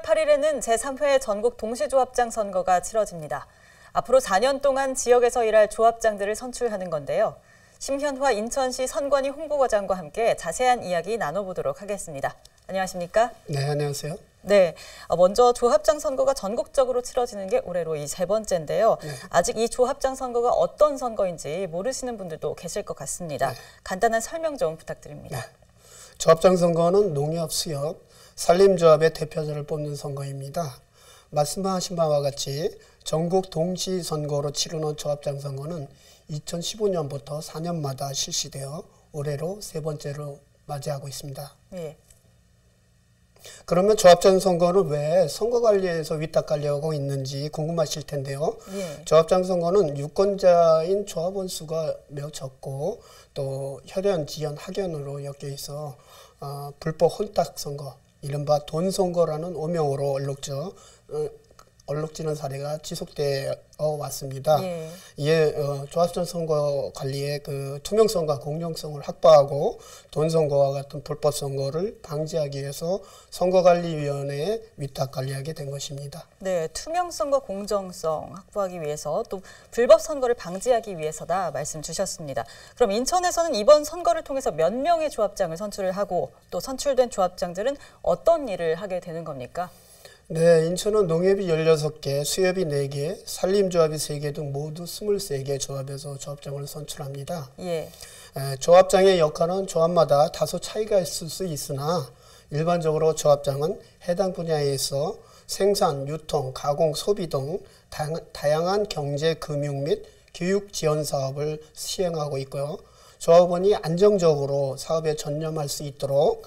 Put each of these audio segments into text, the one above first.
10월 8일에는 제3회 전국 동시조합장 선거가 치러집니다. 앞으로 4년 동안 지역에서 일할 조합장들을 선출하는 건데요. 심현화 인천시 선관위 홍보과장과 함께 자세한 이야기 나눠보도록 하겠습니다. 안녕하십니까? 네, 안녕하세요. 네, 먼저 조합장 선거가 전국적으로 치러지는 게 올해로 이 세 번째인데요. 네. 아직 이 조합장 선거가 어떤 선거인지 모르시는 분들도 계실 것 같습니다. 네. 간단한 설명 좀 부탁드립니다. 네. 조합장 선거는 농협, 수협, 산림조합의 대표자를 뽑는 선거입니다. 말씀하신 바와 같이 전국 동시 선거로 치르는 조합장 선거는 2015년부터 4년마다 실시되어 올해로 세 번째로 맞이하고 있습니다. 네. 그러면 조합장 선거는 왜 선거관리에서 위탁관리하고 있는지 궁금하실 텐데요. 예. 조합장 선거는 유권자인 조합원 수가 매우 적고 또 혈연, 지연, 학연으로 엮여 있어 불법 혼탁 선거, 이른바 돈 선거라는 오명으로 얼룩지는 사례가 지속되어 왔습니다. 예. 이에 조합장 선거 관리의 그 투명성과 공정성을 확보하고 돈 선거와 같은 불법 선거를 방지하기 위해서 선거관리위원회에 위탁 관리하게 된 것입니다. 네, 투명성과 공정성 확보하기 위해서 또 불법 선거를 방지하기 위해서다 말씀 주셨습니다. 그럼 인천에서는 이번 선거를 통해서 몇 명의 조합장을 선출을 하고 또 선출된 조합장들은 어떤 일을 하게 되는 겁니까? 네, 인천은 농협이 16개, 수협이 4개, 산림조합이 3개 등 모두 23개 조합에서 조합장을 선출합니다. 예. 조합장의 역할은 조합마다 다소 차이가 있을 수 있으나 일반적으로 조합장은 해당 분야에 있어 생산, 유통, 가공, 소비 등 다양한 경제, 금융 및 교육 지원 사업을 시행하고 있고요. 조합원이 안정적으로 사업에 전념할 수 있도록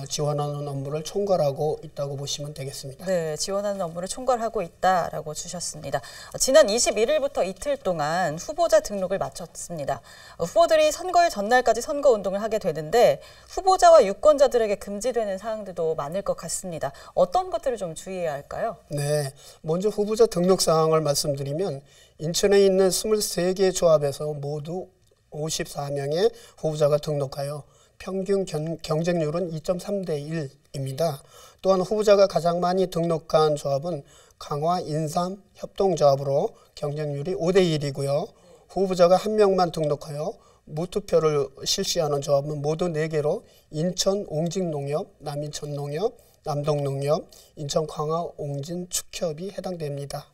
지원하는 업무를 총괄하고 있다고 보시면 되겠습니다. 네, 지원하는 업무를 총괄하고 있다라고 주셨습니다. 지난 21일부터 이틀 동안 후보자 등록을 마쳤습니다. 후보들이 선거일 전날까지 선거운동을 하게 되는데 후보자와 유권자들에게 금지되는 사항들도 많을 것 같습니다. 어떤 것들을 좀 주의해야 할까요? 네, 먼저 후보자 등록 사항을 말씀드리면 인천에 있는 23개 조합에서 모두 54명의 후보자가 등록하여 평균 경쟁률은 2.3대 1입니다. 또한 후보자가 가장 많이 등록한 조합은 강화 인삼 협동조합으로 경쟁률이 5대 1이고요. 후보자가 한 명만 등록하여 무투표를 실시하는 조합은 모두 4개로 인천 옹진농협, 남인천농협, 남동농협, 인천 강화 옹진 축협이 해당됩니다.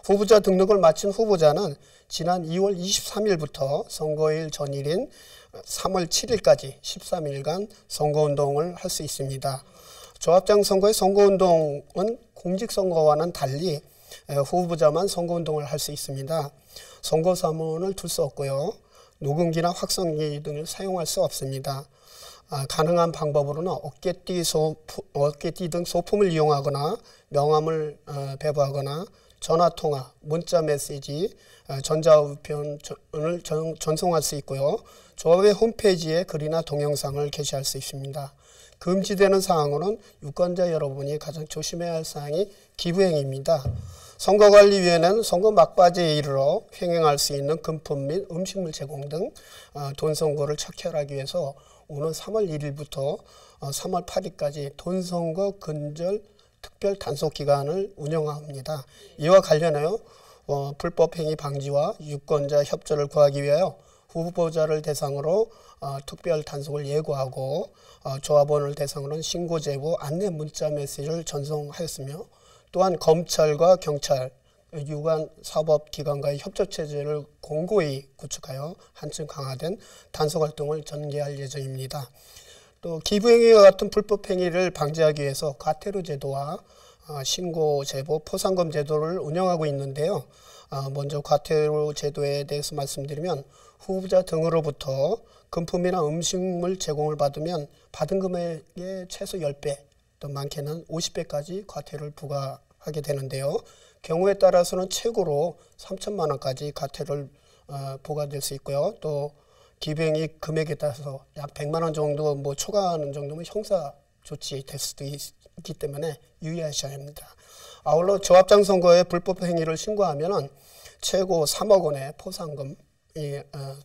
후보자 등록을 마친 후보자는 지난 2월 23일부터 선거일 전일인 3월 7일까지 13일간 선거운동을 할 수 있습니다. 조합장 선거의 선거운동은 공직선거와는 달리 후보자만 선거운동을 할 수 있습니다. 선거사무원을 둘 수 없고요. 녹음기나 확성기 등을 사용할 수 없습니다. 가능한 방법으로는 어깨띠 등 소품을 이용하거나 명함을 배부하거나 전화통화, 문자메시지, 전자우편을 전송할 수 있고요. 조합의 홈페이지에 글이나 동영상을 게시할 수 있습니다. 금지되는 사항으로는 유권자 여러분이 가장 조심해야 할 사항이 기부행위입니다. 선거관리위원회는 선거 막바지에 이르러 횡행할 수 있는 금품 및 음식물 제공 등 돈 선거를 척결하기 위해서 오는 3월 1일부터 3월 8일까지 돈 선거 근절 특별 단속 기간을 운영합니다. 이와 관련하여 불법 행위 방지와 유권자 협조를 구하기 위하여 후보자를 대상으로 특별 단속을 예고하고 조합원을 대상으로는 신고 제보, 안내 문자 메시지를 전송하였으며 또한 검찰과 경찰, 유관 사법기관과의 협조체제를 공고히 구축하여 한층 강화된 단속활동을 전개할 예정입니다. 또 기부행위와 같은 불법 행위를 방지하기 위해서 과태료 제도와 신고 제보, 포상금 제도를 운영하고 있는데요. 먼저 과태료 제도에 대해서 말씀드리면 후보자 등으로부터 금품이나 음식물 제공을 받으면 받은 금액의 최소 10배, 또 많게는 50배까지 과태료를 부과하게 되는데요. 경우에 따라서는 최고로 3천만 원까지 과태료를 부과될 수 있고요. 또 기부행위 금액에 따라서 약 100만 원 정도 초과하는 정도면 형사 조치될 수도 있기 때문에 유의하셔야 합니다. 아울러 조합장 선거에 불법 행위를 신고하면 최고 3억 원의 포상금,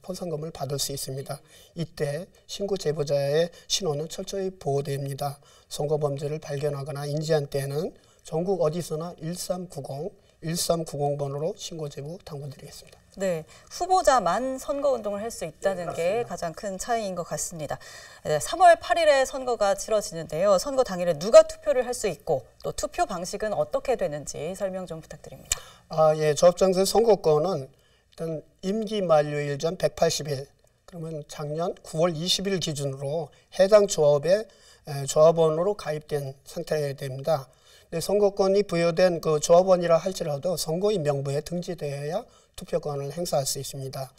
포상금을 받을 수 있습니다. 이때 신고 제보자의 신원은 철저히 보호됩니다. 선거 범죄를 발견하거나 인지한 때에는 전국 어디서나 1390번으로 신고 제보 당부드리겠습니다. 네, 후보자만 선거운동을 할 수 있다는 게 가장 큰 차이인 것 같습니다. 네, 3월 8일에 선거가 치러지는데요. 선거 당일에 누가 투표를 할 수 있고 또 투표 방식은 어떻게 되는지 설명 좀 부탁드립니다. 예, 조합장선 선거권은 일단 임기 만료일 전 180일, 그러면 작년 9월 20일 기준으로 해당 조합에 조합원으로 가입된 상태여야 됩니다. 근데 선거권이 부여된 그 조합원이라 할지라도 선거인 명부에 등재되어야 투표권을 행사할 수 있습니다.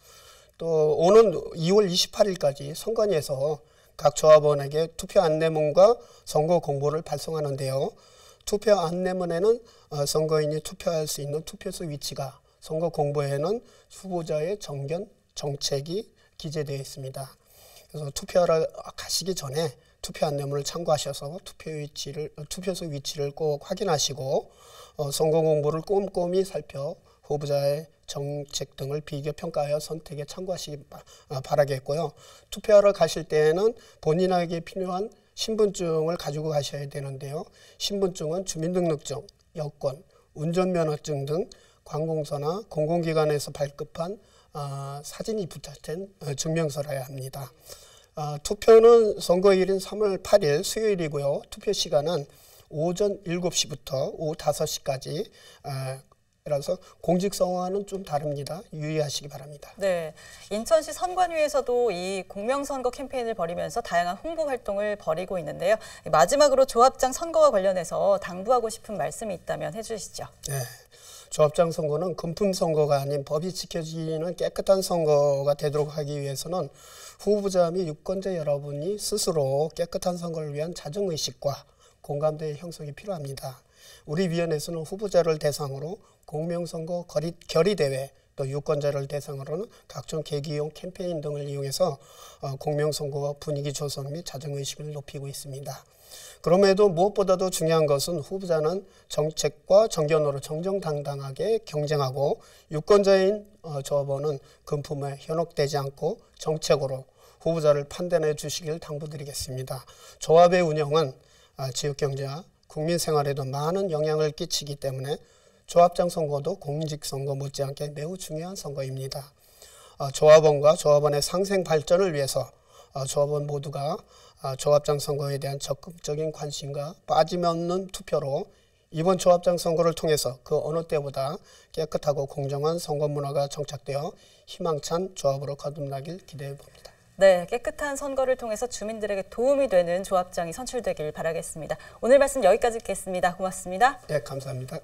또 오는 2월 28일까지 선관위에서 각 조합원에게 투표 안내문과 선거 공보를 발송하는데요. 투표 안내문에는 선거인이 투표할 수 있는 투표소 위치가, 선거 공보에는 후보자의 정견, 정책이 기재되어 있습니다. 그래서 투표하러 가시기 전에 투표 안내문을 참고하셔서 투표소 위치를 꼭 확인하시고 선거 공보를 꼼꼼히 살펴 후보자의 정책 등을 비교 평가하여 선택에 참고하시기 바라겠고요. 투표하러 가실 때에는 본인에게 필요한 신분증을 가지고 가셔야 되는데요. 신분증은 주민등록증, 여권, 운전면허증 등 관공서나 공공기관에서 발급한 사진이 부착된 증명서라야 합니다. 투표는 선거일인 3월 8일 수요일이고요. 투표 시간은 오전 7시부터 오후 5시까지 라서 공직선거와는 좀 다릅니다. 유의하시기 바랍니다. 네, 인천시 선관위에서도 이 공명선거 캠페인을 벌이면서 다양한 홍보 활동을 벌이고 있는데요. 마지막으로 조합장 선거와 관련해서 당부하고 싶은 말씀이 있다면 해주시죠. 네, 조합장 선거는 금품 선거가 아닌 법이 지켜지는 깨끗한 선거가 되도록 하기 위해서는 후보자 및 유권자 여러분이 스스로 깨끗한 선거를 위한 자정의식과 공감대의 형성이 필요합니다. 우리 위원회에서는 후보자를 대상으로 공명선거 결의대회, 또 유권자를 대상으로는 각종 계기용 캠페인 등을 이용해서 공명선거 분위기 조성 및 자정의식을 높이고 있습니다. 그럼에도 무엇보다도 중요한 것은 후보자는 정책과 정견으로 정정당당하게 경쟁하고 유권자인 조합원은 금품에 현혹되지 않고 정책으로 후보자를 판단해 주시길 당부드리겠습니다. 조합의 운영은 지역경제와 국민 생활에도 많은 영향을 끼치기 때문에 조합장 선거도 공직선거 못지않게 매우 중요한 선거입니다. 조합원과 조합원의 상생 발전을 위해서 조합원 모두가 조합장 선거에 대한 적극적인 관심과 빠짐없는 투표로 이번 조합장 선거를 통해서 그 어느 때보다 깨끗하고 공정한 선거 문화가 정착되어 희망찬 조합으로 거듭나길 기대해 봅니다. 네, 깨끗한 선거를 통해서 주민들에게 도움이 되는 조합장이 선출되길 바라겠습니다. 오늘 말씀 여기까지 듣겠습니다. 고맙습니다. 네, 감사합니다.